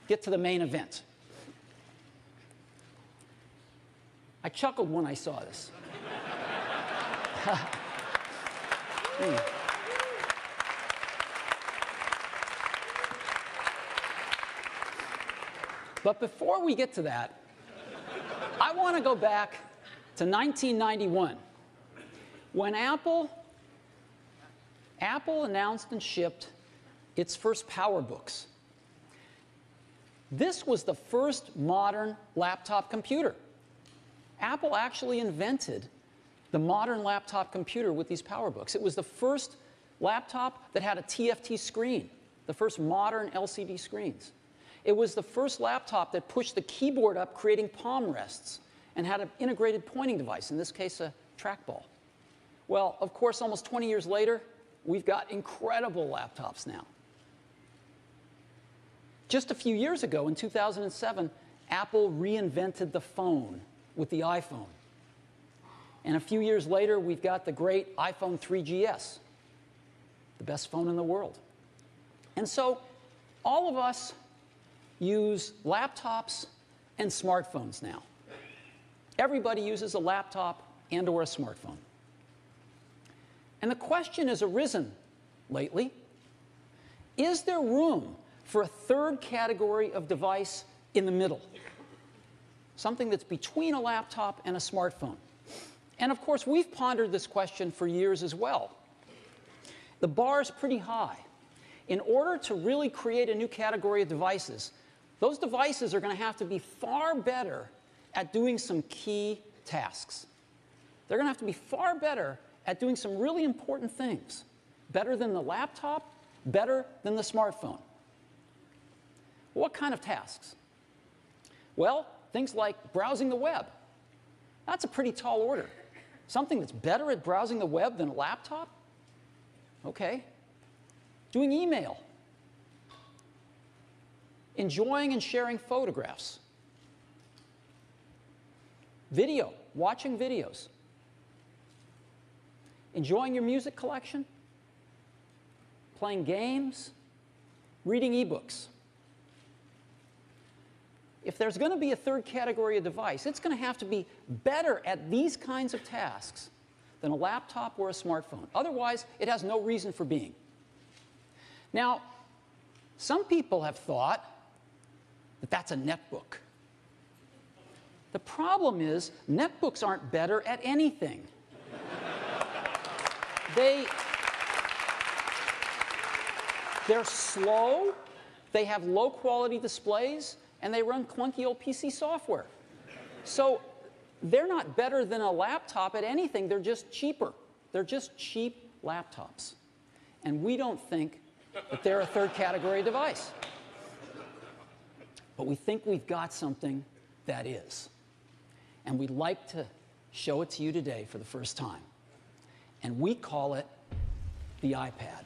get to the main event. I chuckled when I saw this. But before we get to that, I want to go back to 1991, when Apple announced and shipped its first PowerBooks. This was the first modern laptop computer. Apple actually invented the modern laptop computer with these PowerBooks. It was the first laptop that had a TFT screen, the first modern LCD screens. It was the first laptop that pushed the keyboard up, creating palm rests, and had an integrated pointing device, in this case a trackball. Well, of course, almost 20 years later, we've got incredible laptops now. Just a few years ago, in 2007, Apple reinvented the phone with the iPhone. And a few years later, we've got the great iPhone 3GS, the best phone in the world. And so all of us use laptops and smartphones now. Everybody uses a laptop and or a smartphone. And the question has arisen lately, is there room for a third category of device in the middle? Something that's between a laptop and a smartphone. And of course, we've pondered this question for years as well. The bar is pretty high. In order to really create a new category of devices, those devices are going to have to be far better at doing some key tasks. They're going to have to be far better at doing some really important things. Better than the laptop, better than the smartphone. What kind of tasks? Well, things like browsing the web. That's a pretty tall order. Something that's better at browsing the web than a laptop? Okay. Doing email. Enjoying and sharing photographs. Video, watching videos. Enjoying your music collection. Playing games. Reading ebooks. If there's going to be a third category of device, it's going to have to be better at these kinds of tasks than a laptop or a smartphone. Otherwise, it has no reason for being. Now, some people have thought that that's a netbook. The problem is, netbooks aren't better at anything. They're slow, they have low-quality displays, and they run clunky old PC software. So they're not better than a laptop at anything, they're just cheaper. They're just cheap laptops. And we don't think that they're a third category device. But we think we've got something that is. And we'd like to show it to you today for the first time. And we call it the iPad.